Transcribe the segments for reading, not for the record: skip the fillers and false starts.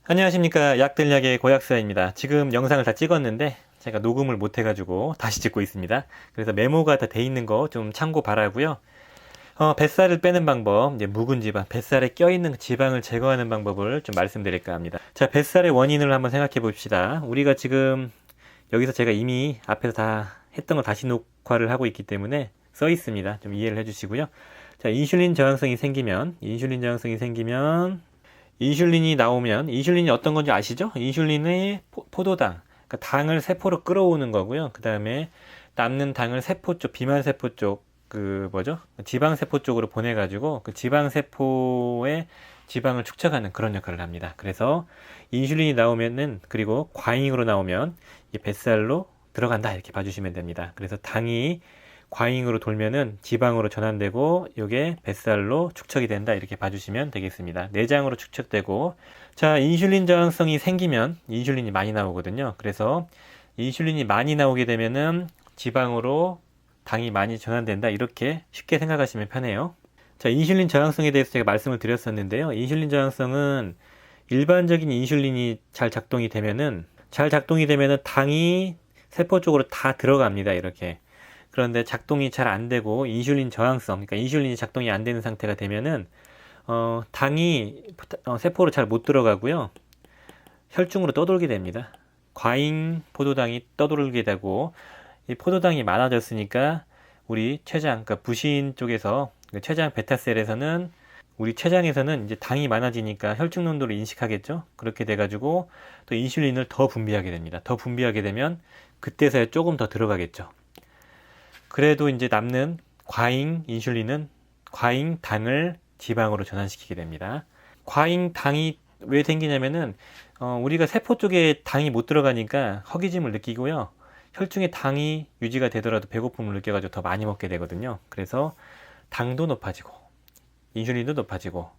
안녕하십니까. 약들약의 고약사입니다. 지금 영상을 다 찍었는데 제가 녹음을 못 해가지고 다시 찍고 있습니다. 그래서 메모가 다 돼 있는 거 좀 참고 바라고요. 뱃살을 빼는 방법, 이제 묵은 지방, 뱃살에 껴있는 지방을 제거하는 방법을 좀 말씀드릴까 합니다. 자, 뱃살의 원인을 한번 생각해 봅시다. 우리가 지금 여기서 제가 이미 앞에서 다 했던 거 다시 녹화를 하고 있기 때문에 써 있습니다. 좀 이해를 해주시고요. 자, 인슐린이 나오면, 인슐린이 어떤 건지 아시죠? 인슐린의 포도당, 그러니까 당을 세포로 끌어오는 거고요. 그 다음에 남는 당을 세포 쪽, 비만 세포 쪽, 지방 세포 쪽으로 보내가지고 그 지방 세포의 지방을 축적하는 그런 역할을 합니다. 그래서 인슐린이 나오면은, 그리고 과잉으로 나오면 이 뱃살로 들어간다 이렇게 봐주시면 됩니다. 그래서 당이 과잉으로 돌면은 지방으로 전환되고 이게 뱃살로 축적이 된다 이렇게 봐주시면 되겠습니다. 내장으로 축적되고, 자, 인슐린 저항성이 생기면 인슐린이 많이 나오거든요. 그래서 인슐린이 많이 나오게 되면은 지방으로 당이 많이 전환된다 이렇게 쉽게 생각하시면 편해요. 자, 인슐린 저항성에 대해서 제가 말씀을 드렸었는데요. 인슐린 저항성은 일반적인 인슐린이 잘 작동이 되면은 당이 세포 쪽으로 다 들어갑니다. 이렇게. 그런데 작동이 잘 안 되고 인슐린 저항성, 그러니까 인슐린이 작동이 안 되는 상태가 되면은 당이 세포로 잘 못 들어가고요. 혈중으로 떠돌게 됩니다. 과잉 포도당이 떠돌게 되고, 이 포도당이 많아졌으니까 우리 췌장, 그러니까 부신 쪽에서, 췌장 베타셀에서는, 우리 췌장에서는 이제 당이 많아지니까 혈중 농도를 인식하겠죠. 그렇게 돼가지고 또 인슐린을 더 분비하게 됩니다. 더 분비하게 되면 그때서야 조금 더 들어가겠죠. 그래도 이제 남는 과잉 인슐린은 과잉 당을 지방으로 전환시키게 됩니다. 과잉 당이 왜 생기냐면은 우리가 세포 쪽에 당이 못 들어가니까 허기짐을 느끼고요. 혈중에 당이 유지가 되더라도 배고픔을 느껴가지고 더 많이 먹게 되거든요. 그래서 당도 높아지고 인슐린도 높아지고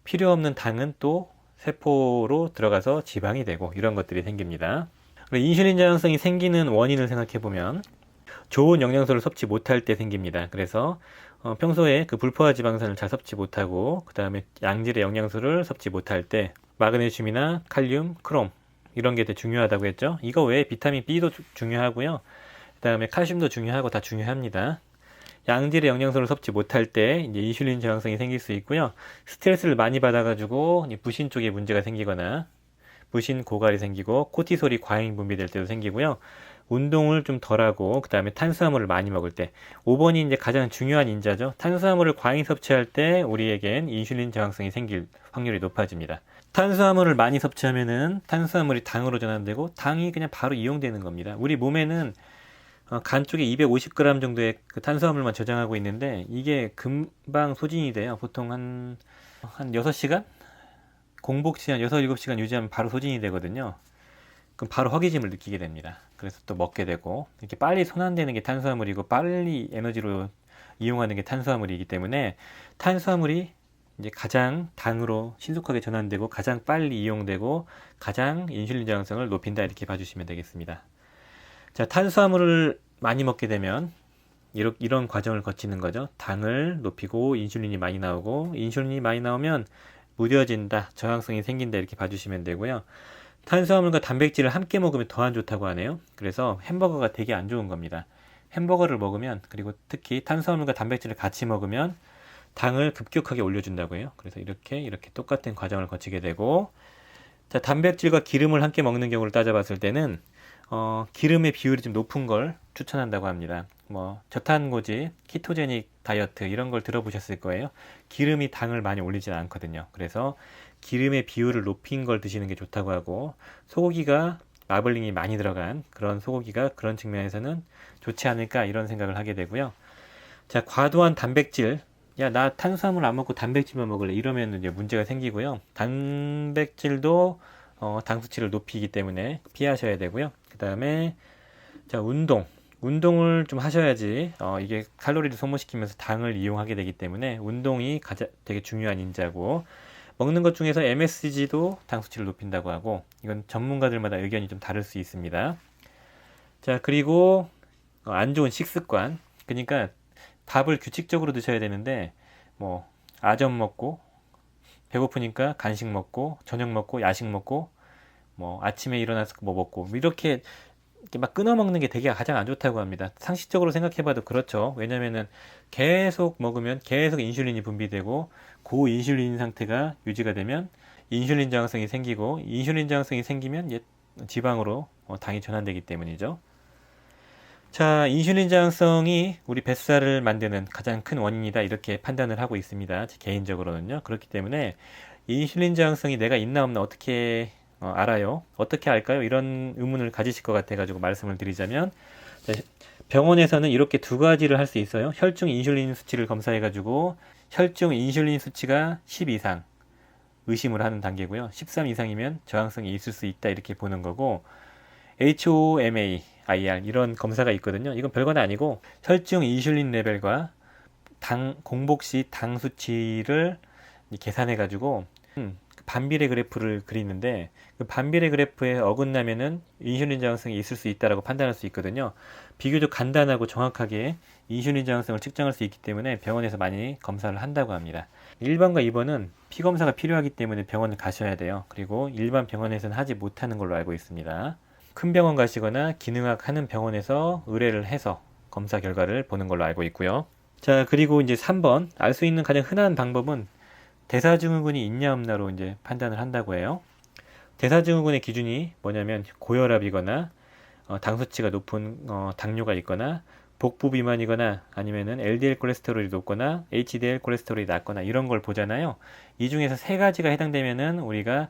필요 없는 당은 또 세포로 들어가서 지방이 되고 이런 것들이 생깁니다. 인슐린 저항성이 생기는 원인을 생각해 보면 좋은 영양소를 섭취 못할 때 생깁니다. 그래서 평소에 그 불포화 지방산을 잘 섭취 못하고, 그 다음에 양질의 영양소를 섭취 못할 때 마그네슘이나 칼륨, 크롬 이런 게 되게 중요하다고 했죠. 이거 외에 비타민 B도 중요하고요. 그 다음에 칼슘도 중요하고 다 중요합니다. 양질의 영양소를 섭취 못할 때 이제 인슐린 저항성이 생길 수 있고요. 스트레스를 많이 받아가지고 부신 쪽에 문제가 생기거나 부신 고갈이 생기고 코티솔이 과잉 분비될 때도 생기고요. 운동을 좀 덜하고 그 다음에 탄수화물을 많이 먹을 때, 5번이 이제 가장 중요한 인자죠. 탄수화물을 과잉 섭취할 때 우리에겐 인슐린 저항성이 생길 확률이 높아집니다. 탄수화물을 많이 섭취하면은 탄수화물이 당으로 전환되고 당이 그냥 바로 이용되는 겁니다. 우리 몸에는 간 쪽에 250g 정도의 그 탄수화물만 저장하고 있는데 이게 금방 소진이 돼요. 보통 한 6시간? 공복 시간 6, 7시간 유지하면 바로 소진이 되거든요. 그럼 바로 허기짐을 느끼게 됩니다. 그래서 또 먹게 되고, 이렇게 빨리 손안대는 게 탄수화물이고 빨리 에너지로 이용하는 게 탄수화물이기 때문에 탄수화물이 이제 가장 당으로 신속하게 전환되고 가장 빨리 이용되고 가장 인슐린 저항성을 높인다 이렇게 봐주시면 되겠습니다. 자, 탄수화물을 많이 먹게 되면 이런 과정을 거치는 거죠. 당을 높이고 인슐린이 많이 나오고, 인슐린이 많이 나오면 무뎌진다, 저항성이 생긴다 이렇게 봐주시면 되고요. 탄수화물과 단백질을 함께 먹으면 더 안 좋다고 하네요. 그래서 햄버거가 되게 안 좋은 겁니다. 햄버거를 먹으면, 그리고 특히 탄수화물과 단백질을 같이 먹으면 당을 급격하게 올려준다고 해요. 그래서 이렇게 똑같은 과정을 거치게 되고, 자, 단백질과 기름을 함께 먹는 경우를 따져봤을 때는 기름의 비율이 좀 높은 걸 추천한다고 합니다. 저탄고지, 키토제닉 다이어트 이런 걸 들어보셨을 거예요. 기름이 당을 많이 올리지는 않거든요. 그래서 기름의 비율을 높인 걸 드시는 게 좋다고 하고, 소고기가 마블링이 많이 들어간 그런 소고기가 그런 측면에서는 좋지 않을까 이런 생각을 하게 되고요. 자, 과도한 단백질, 야, 나 탄수화물 안 먹고 단백질만 먹을래 이러면 이제 문제가 생기고요. 단백질도 당 수치를 높이기 때문에 피하셔야 되고요. 그 다음에 자, 운동을 좀 하셔야지 이게 칼로리를 소모시키면서 당을 이용하게 되기 때문에 운동이 되게 중요한 인자고, 먹는 것 중에서 MSG도 당 수치를 높인다고 하고, 이건 전문가들마다 의견이 좀 다를 수 있습니다. 자, 그리고 안 좋은 식습관, 그러니까 밥을 규칙적으로 드셔야 되는데 아점 먹고 배고프니까 간식 먹고 저녁 먹고 야식 먹고 뭐 아침에 일어나서 뭐 먹고 뭐 이렇게 막 끊어 먹는 게 되게 가장 안 좋다고 합니다. 상식적으로 생각해봐도 그렇죠. 왜냐면은 계속 먹으면 계속 인슐린이 분비되고 고인슐린 상태가 유지가 되면 인슐린 저항성이 생기고 인슐린 저항성이 생기면 지방으로 당이 전환되기 때문이죠. 자, 인슐린 저항성이 우리 뱃살을 만드는 가장 큰 원인이다 이렇게 판단을 하고 있습니다. 개인적으로는요. 그렇기 때문에 인슐린 저항성이 내가 있나 없나 어떻게 알아요? 어떻게 알까요? 이런 의문을 가지실 것 같아가지고 말씀을 드리자면 병원에서는 이렇게 두 가지를 할 수 있어요. 혈중 인슐린 수치를 검사해가지고 혈중 인슐린 수치가 10 이상 의심을 하는 단계고요. 13 이상이면 저항성이 있을 수 있다 이렇게 보는 거고 HOMA, IR 이런 검사가 있거든요. 이건 별건 아니고 혈중 인슐린 레벨과 공복 시 당 수치를 계산해가지고 반비례 그래프를 그리는데 그 반비례 그래프에 어긋나면은 인슐린 저항성이 있을 수 있다라고 판단할 수 있거든요. 비교적 간단하고 정확하게 인슐린 저항성을 측정할 수 있기 때문에 병원에서 많이 검사를 한다고 합니다. 1번과 2번은 피 검사가 필요하기 때문에 병원을 가셔야 돼요. 그리고 일반 병원에서는 하지 못하는 걸로 알고 있습니다. 큰 병원 가시거나 기능학 하는 병원에서 의뢰를 해서 검사 결과를 보는 걸로 알고 있고요. 자, 그리고 이제 3번 알 수 있는 가장 흔한 방법은 대사증후군이 있냐 없나로 이제 판단을 한다고 해요. 대사증후군의 기준이 뭐냐면 고혈압이거나 당 수치가 높은 당뇨가 있거나 복부 비만이거나 아니면은 LDL 콜레스테롤이 높거나 HDL 콜레스테롤이 낮거나 이런 걸 보잖아요. 이 중에서 세 가지가 해당되면은 우리가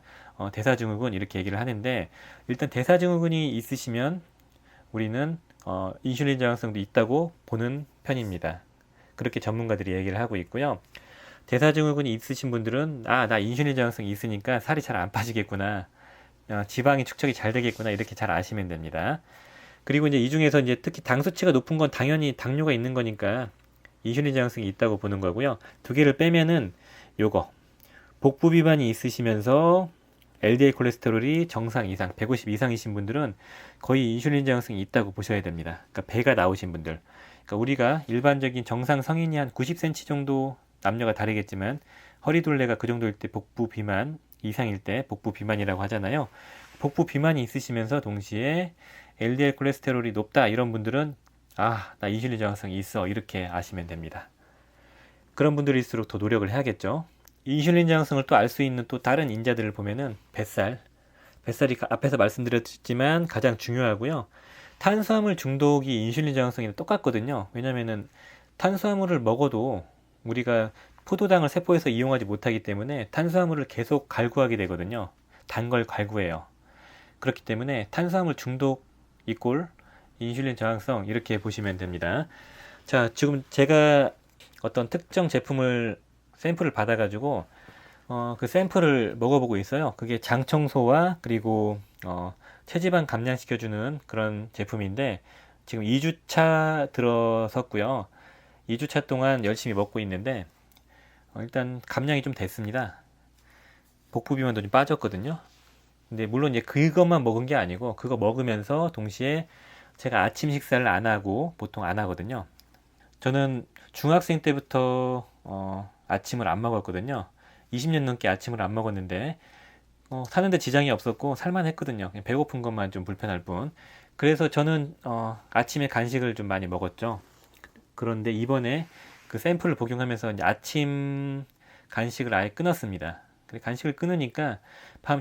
대사증후군 이렇게 얘기를 하는데 일단 대사증후군이 있으시면 우리는 인슐린 저항성도 있다고 보는 편입니다. 그렇게 전문가들이 얘기를 하고 있고요. 대사증후군이 있으신 분들은 나 인슐린 저항성이 있으니까 살이 잘 안 빠지겠구나. 지방이 축적이 잘 되겠구나. 이렇게 잘 아시면 됩니다. 그리고 이제 이 중에서 이제 특히 당 수치가 높은 건 당연히 당뇨가 있는 거니까 인슐린 저항성이 있다고 보는 거고요. 두 개를 빼면은 요거 복부 비만이 있으시면서 LDL 콜레스테롤이 정상 이상 150 이상이신 분들은 거의 인슐린 저항성이 있다고 보셔야 됩니다. 그러니까 배가 나오신 분들. 그러니까 우리가 일반적인 정상 성인이 한 90cm 정도 남녀가 다르겠지만 허리둘레가 그 정도일 때 복부 비만 이상일 때 복부 비만이라고 하잖아요. 복부 비만이 있으시면서 동시에 LDL 콜레스테롤이 높다 이런 분들은 나 인슐린 저항성이 있어 이렇게 아시면 됩니다. 그런 분들일수록 더 노력을 해야겠죠. 인슐린 저항성을 또 알 수 있는 또 다른 인자들을 보면은 뱃살이 앞에서 말씀드렸지만 가장 중요하고요. 탄수화물 중독이 인슐린 저항성이랑 똑같거든요. 왜냐면은 탄수화물을 먹어도 우리가 포도당을 세포에서 이용하지 못하기 때문에 탄수화물을 계속 갈구하게 되거든요. 단 걸 갈구해요. 그렇기 때문에 탄수화물 중독 이꼴 인슐린 저항성 이렇게 보시면 됩니다. 자, 지금 제가 어떤 특정 제품을 샘플을 받아가지고 그 샘플을 먹어보고 있어요. 그게 장 청소와 그리고 체지방 감량시켜주는 그런 제품인데 지금 2주차 들어섰고요. 2주차 동안 열심히 먹고 있는데 일단 감량이 좀 됐습니다. 복부 비만도 좀 빠졌거든요. 근데 물론 이제 그것만 먹은 게 아니고 그거 먹으면서 동시에 제가 아침 식사를 안 하고 보통 안 하거든요. 저는 중학생 때부터 아침을 안 먹었거든요. 20년 넘게 아침을 안 먹었는데 사는데 지장이 없었고 살만했거든요. 그냥 배고픈 것만 좀 불편할 뿐. 그래서 저는 아침에 간식을 좀 많이 먹었죠. 그런데 이번에 그 샘플을 복용하면서 이제 아침 간식을 아예 끊었습니다. 간식을 끊으니까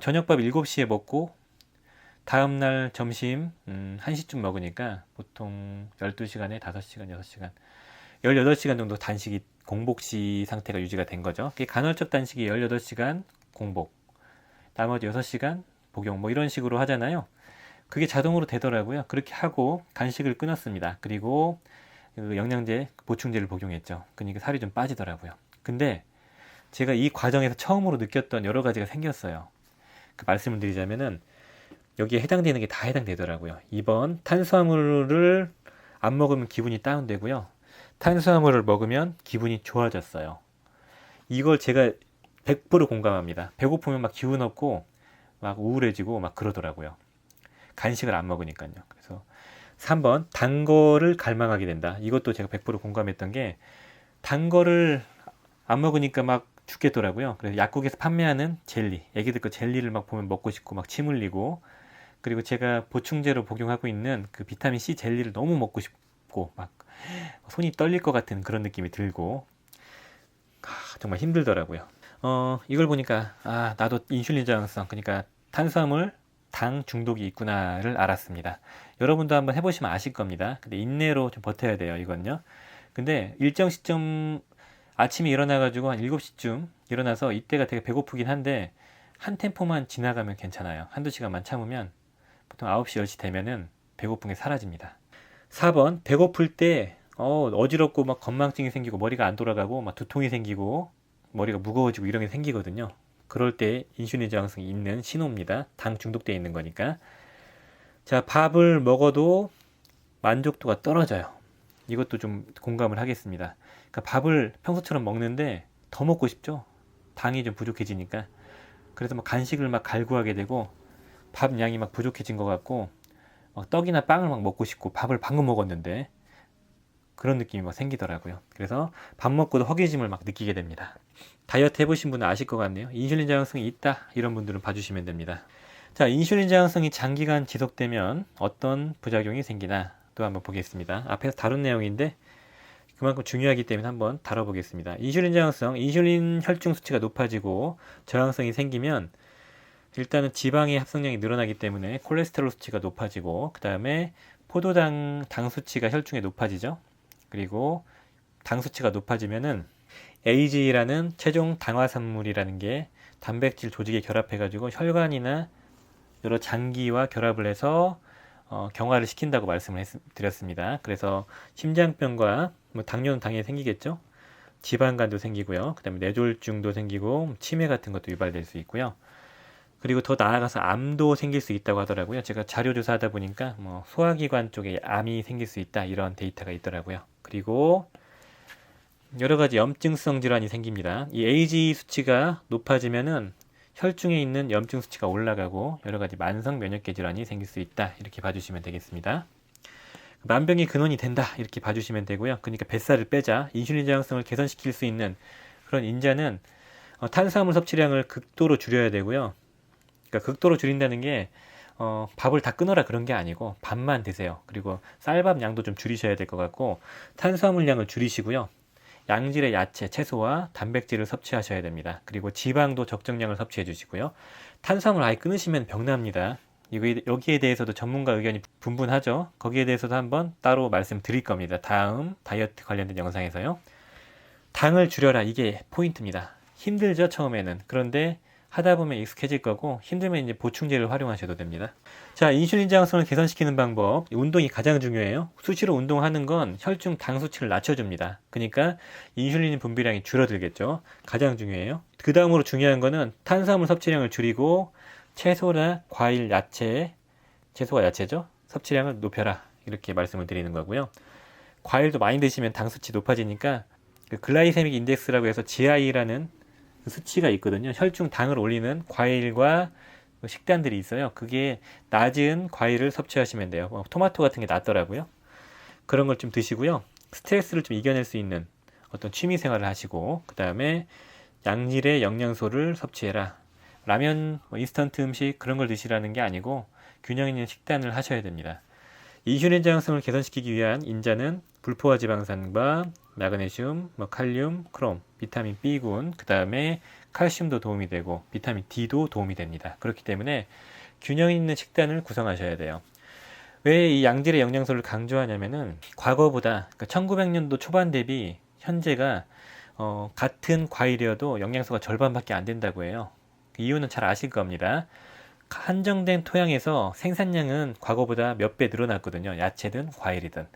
저녁밥 7시에 먹고 다음날 점심 1시쯤 먹으니까 보통 12시간에 5시간, 6시간 18시간 정도 단식이 공복시 상태가 유지가 된 거죠. 간헐적 단식이 18시간 공복 나머지 6시간 복용 뭐 이런 식으로 하잖아요. 그게 자동으로 되더라고요. 그렇게 하고 간식을 끊었습니다. 그리고 그 영양제, 보충제를 복용했죠. 그러니까 살이 좀 빠지더라고요. 근데 제가 이 과정에서 처음으로 느꼈던 여러 가지가 생겼어요. 그 말씀을 드리자면은 여기에 해당되는 게 다 해당되더라고요. 2번 탄수화물을 안 먹으면 기분이 다운되고요. 탄수화물을 먹으면 기분이 좋아졌어요. 이걸 제가 100% 공감합니다. 배고프면 막 기운 없고 막 우울해지고 막 그러더라고요. 간식을 안 먹으니까요. 그래서 3번 단 거를 갈망하게 된다. 이것도 제가 100% 공감했던 게 단 거를 안 먹으니까 막 죽겠더라고요. 그래서 약국에서 판매하는 젤리, 애기들 거 젤리를 막 보면 먹고 싶고 막 침 흘리고, 그리고 제가 보충제로 복용하고 있는 그 비타민 C 젤리를 너무 먹고 싶고 막 손이 떨릴 것 같은 그런 느낌이 들고 정말 힘들더라고요. 이걸 보니까 나도 인슐린 저항성, 그러니까 탄수화물 당 중독이 있구나를 알았습니다. 여러분도 한번 해보시면 아실 겁니다. 근데 인내로 좀 버텨야 돼요, 이건요. 근데 일정 시점 아침에 일어나가지고 한 7시쯤 일어나서 이때가 되게 배고프긴 한데 한 템포만 지나가면 괜찮아요. 한두 시간만 참으면 보통 9시, 10시 되면은 배고픈 게 사라집니다. 4번, 배고플 때 어지럽고 막 건망증이 생기고 머리가 안 돌아가고 막 두통이 생기고 머리가 무거워지고 이런 게 생기거든요. 그럴 때 인슐린 저항성이 있는 신호입니다. 당 중독되어 있는 거니까. 자, 밥을 먹어도 만족도가 떨어져요. 이것도 좀 공감을 하겠습니다. 그러니까 밥을 평소처럼 먹는데 더 먹고 싶죠? 당이 좀 부족해지니까. 그래서 막 간식을 막 갈구하게 되고 밥 양이 막 부족해진 것 같고 막 떡이나 빵을 막 먹고 싶고 밥을 방금 먹었는데 그런 느낌이 막 생기더라고요. 그래서 밥 먹고도 허기짐을 막 느끼게 됩니다. 다이어트 해보신 분은 아실 것 같네요. 인슐린 저항성이 있다 이런 분들은 봐주시면 됩니다. 자, 인슐린 저항성이 장기간 지속되면 어떤 부작용이 생기나 또 한번 보겠습니다. 앞에서 다룬 내용인데 그만큼 중요하기 때문에 한번 다뤄보겠습니다. 인슐린 저항성, 인슐린 혈중 수치가 높아지고 저항성이 생기면 일단은 지방의 합성량이 늘어나기 때문에 콜레스테롤 수치가 높아지고 그 다음에 포도당 당 수치가 혈중에 높아지죠. 그리고 당 수치가 높아지면은 AGE라는 최종 당화산물이라는 게 단백질 조직에 결합해가지고 혈관이나 여러 장기와 결합을 해서 경화를 시킨다고 말씀을 드렸습니다. 그래서 심장병과 뭐 당뇨는 당연히 생기겠죠. 지방간도 생기고요. 그 다음에 뇌졸중도 생기고 치매 같은 것도 유발될 수 있고요. 그리고 더 나아가서 암도 생길 수 있다고 하더라고요. 제가 자료 조사하다 보니까 뭐 소화기관 쪽에 암이 생길 수 있다 이런 데이터가 있더라고요. 그리고 여러 가지 염증성 질환이 생깁니다. 이 AGE 수치가 높아지면은 혈중에 있는 염증 수치가 올라가고 여러 가지 만성 면역계 질환이 생길 수 있다 이렇게 봐주시면 되겠습니다. 만병의 근원이 된다 이렇게 봐주시면 되고요. 그러니까 뱃살을 빼자 인슐린 저항성을 개선시킬 수 있는 그런 인자는 탄수화물 섭취량을 극도로 줄여야 되고요. 그러니까 극도로 줄인다는 게 밥을 다 끊어라 그런 게 아니고 밥만 드세요. 그리고 쌀밥 양도 좀 줄이셔야 될 것 같고 탄수화물 양을 줄이시고요. 양질의 야채, 채소와 단백질을 섭취하셔야 됩니다. 그리고 지방도 적정량을 섭취해 주시고요. 탄수화물 아예 끊으시면 병납니다. 여기에 대해서도 전문가 의견이 분분하죠. 거기에 대해서도 한번 따로 말씀드릴 겁니다. 다음 다이어트 관련된 영상에서요. 당을 줄여라 이게 포인트입니다. 힘들죠 처음에는. 그런데 하다 보면 익숙해질 거고 힘들면 이제 보충제를 활용하셔도 됩니다. 자, 인슐린 저항성을 개선시키는 방법, 운동이 가장 중요해요. 수시로 운동하는 건 혈중 당 수치를 낮춰줍니다. 그러니까 인슐린 분비량이 줄어들겠죠. 가장 중요해요. 그 다음으로 중요한 거는 탄수화물 섭취량을 줄이고 채소나 과일, 야채, 채소가 야채죠. 섭취량을 높여라 이렇게 말씀을 드리는 거고요. 과일도 많이 드시면 당 수치 높아지니까 그 글라이세믹 인덱스라고 해서 GI라는 수치가 있거든요. 혈중 당을 올리는 과일과 식단들이 있어요. 그게 낮은 과일을 섭취하시면 돼요. 토마토 같은 게 낫더라고요. 그런 걸 좀 드시고요. 스트레스를 좀 이겨낼 수 있는 어떤 취미 생활을 하시고 그 다음에 양질의 영양소를 섭취해라. 라면, 인스턴트 음식 그런 걸 드시라는 게 아니고 균형 있는 식단을 하셔야 됩니다. 인슐린 저항성을 개선시키기 위한 인자는 불포화 지방산과 마그네슘, 칼륨, 크롬, 비타민 B군, 그 다음에 칼슘도 도움이 되고 비타민 D도 도움이 됩니다. 그렇기 때문에 균형 있는 식단을 구성하셔야 돼요. 왜 이 양질의 영양소를 강조하냐면은 과거보다 그러니까 1900년도 초반 대비 현재가 같은 과일이어도 영양소가 절반밖에 안 된다고 해요. 그 이유는 잘 아실 겁니다. 한정된 토양에서 생산량은 과거보다 몇 배 늘어났거든요. 야채든 과일이든.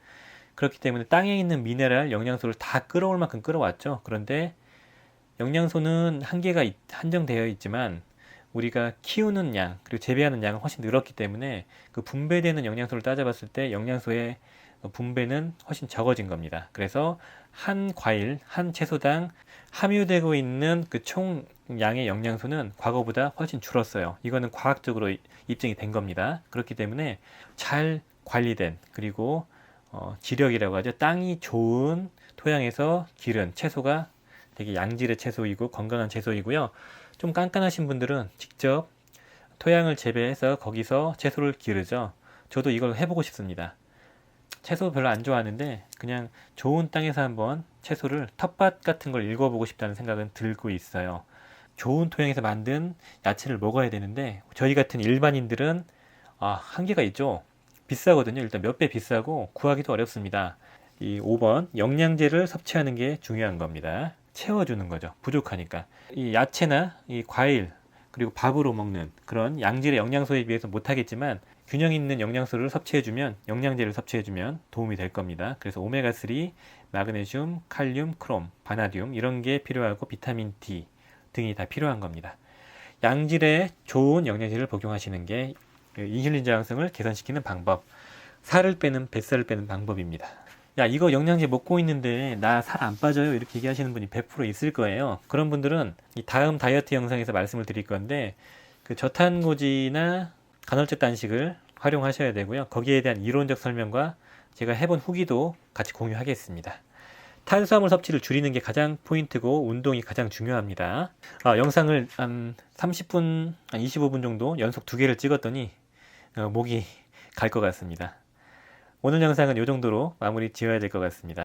그렇기 때문에 땅에 있는 미네랄, 영양소를 다 끌어올 만큼 끌어왔죠. 그런데 영양소는 한계가 한정되어 있지만 우리가 키우는 양, 그리고 재배하는 양은 훨씬 늘었기 때문에 그 분배되는 영양소를 따져봤을 때 영양소의 분배는 훨씬 적어진 겁니다. 그래서 한 과일, 한 채소당 함유되고 있는 그 총 양의 영양소는 과거보다 훨씬 줄었어요. 이거는 과학적으로 입증이 된 겁니다. 그렇기 때문에 잘 관리된 그리고 지력이라고 하죠. 땅이 좋은 토양에서 기른 채소가 되게 양질의 채소이고 건강한 채소이고요. 좀 깐깐하신 분들은 직접 토양을 재배해서 거기서 채소를 기르죠. 저도 이걸 해보고 싶습니다. 채소 별로 안 좋아하는데 그냥 좋은 땅에서 한번 채소를 텃밭 같은 걸 읽어보고 싶다는 생각은 들고 있어요. 좋은 토양에서 만든 야채를 먹어야 되는데 저희 같은 일반인들은 한계가 있죠. 비싸거든요. 일단 몇 배 비싸고 구하기도 어렵습니다. 이 5번 영양제를 섭취하는 게 중요한 겁니다. 채워주는 거죠. 부족하니까. 이 야채나 이 과일 그리고 밥으로 먹는 그런 양질의 영양소에 비해서 못하겠지만 균형 있는 영양소를 섭취해주면 영양제를 섭취해주면 도움이 될 겁니다. 그래서 오메가3, 마그네슘, 칼륨, 크롬, 바나듐 이런 게 필요하고 비타민 D 등이 다 필요한 겁니다. 양질의 좋은 영양제를 복용하시는 게 인슐린 저항성을 개선시키는 방법, 살을 빼는 뱃살을 빼는 방법입니다. 야, 이거 영양제 먹고 있는데 나 살 안 빠져요? 이렇게 얘기하시는 분이 100% 있을 거예요. 그런 분들은 이 다음 다이어트 영상에서 말씀을 드릴 건데 그 저탄고지나 간헐적 단식을 활용하셔야 되고요. 거기에 대한 이론적 설명과 제가 해본 후기도 같이 공유하겠습니다. 탄수화물 섭취를 줄이는 게 가장 포인트고 운동이 가장 중요합니다. 영상을 한 30분, 한 25분 정도 연속 2개를 찍었더니 목이 갈 것 같습니다. 오늘 영상은 이 정도로 마무리 지어야 될 것 같습니다.